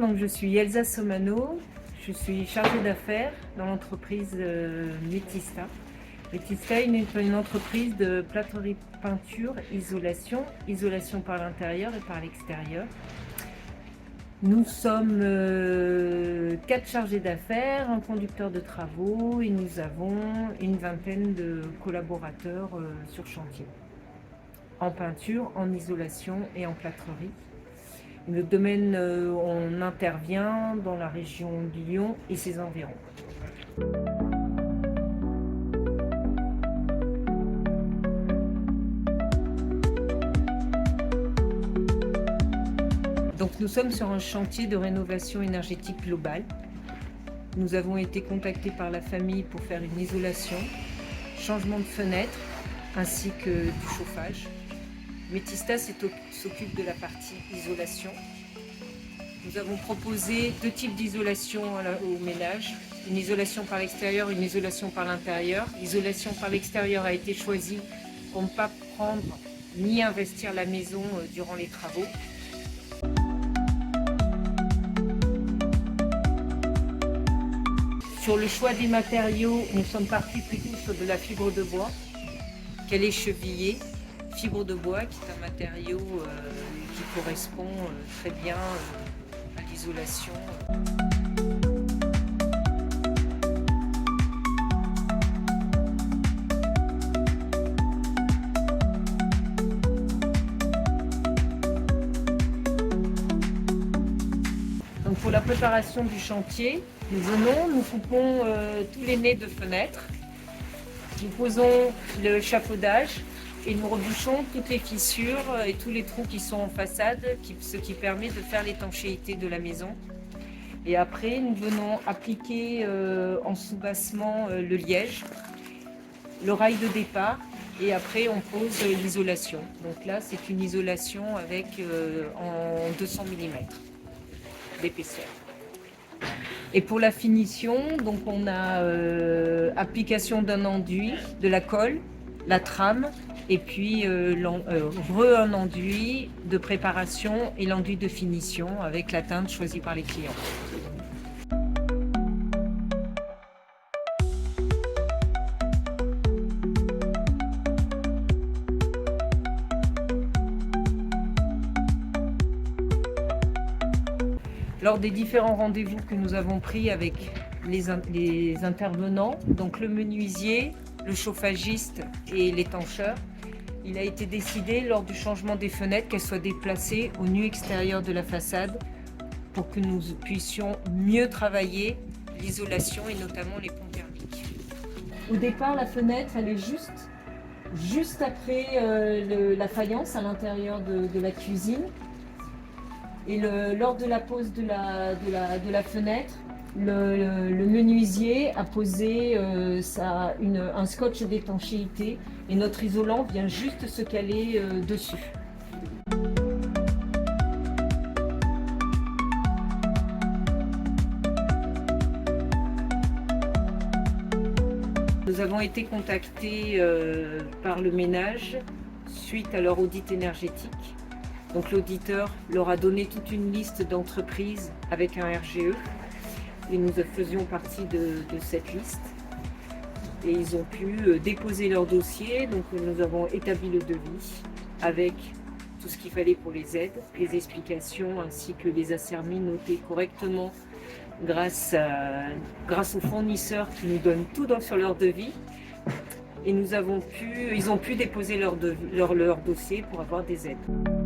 donc je suis Elsa Somano, je suis chargée d'affaires dans l'entreprise Metista. Metista est une entreprise de plâtrerie peinture, isolation par l'intérieur et par l'extérieur. Nous sommes 4 chargés d'affaires, un conducteur de travaux et nous avons une vingtaine de collaborateurs sur chantier, en peinture, en isolation et en plâtrerie. Le domaine, on intervient dans la région de Lyon et ses environs. Donc nous sommes sur un chantier de rénovation énergétique globale. Nous avons été contactés par la famille pour faire une isolation, changement de fenêtre ainsi que du chauffage. Metista s'occupe de la partie isolation. Nous avons proposé 2 types d'isolation au ménage, une isolation par l'extérieur, une isolation par l'intérieur. L'isolation par l'extérieur a été choisie pour ne pas prendre ni investir la maison durant les travaux. Sur le choix des matériaux, nous sommes partis plutôt sur de la fibre de bois, qu'elle est chevillée. Fibre de bois qui est un matériau qui correspond très bien à l'isolation. Donc pour la préparation du chantier, nous coupons tous les nez de fenêtres, nous posons le chapeaudage et nous rebouchons toutes les fissures et tous les trous qui sont en façade, ce qui permet de faire l'étanchéité de la maison. Et après, nous venons appliquer en soubassement le liège, le rail de départ, et après on pose l'isolation. Donc là, c'est une isolation avec en 200 mm d'épaisseur. Et pour la finition, donc on a application d'un enduit, de la colle, la trame, et puis un enduit de préparation et l'enduit de finition avec la teinte choisie par les clients. Lors des différents rendez-vous que nous avons pris avec les intervenants, donc le menuisier, le chauffagiste et l'étancheur, il a été décidé lors du changement des fenêtres qu'elles soient déplacées au nu extérieur de la façade pour que nous puissions mieux travailler l'isolation et notamment les ponts thermiques. Au départ, la fenêtre, elle est juste après la faïence à l'intérieur de la cuisine. Et lors de la pose de la fenêtre, le menuisier a posé un scotch d'étanchéité et notre isolant vient juste se caler dessus. Nous avons été contactés par le ménage suite à leur audit énergétique. Donc l'auditeur leur a donné toute une liste d'entreprises avec un RGE et nous faisions partie de cette liste. Et ils ont pu déposer leur dossier, donc nous avons établi le devis avec tout ce qu'il fallait pour les aides, les explications ainsi que les assermis notés correctement grâce aux fournisseurs qui nous donnent tout sur leur devis. Et ils ont pu déposer leur dossier pour avoir des aides.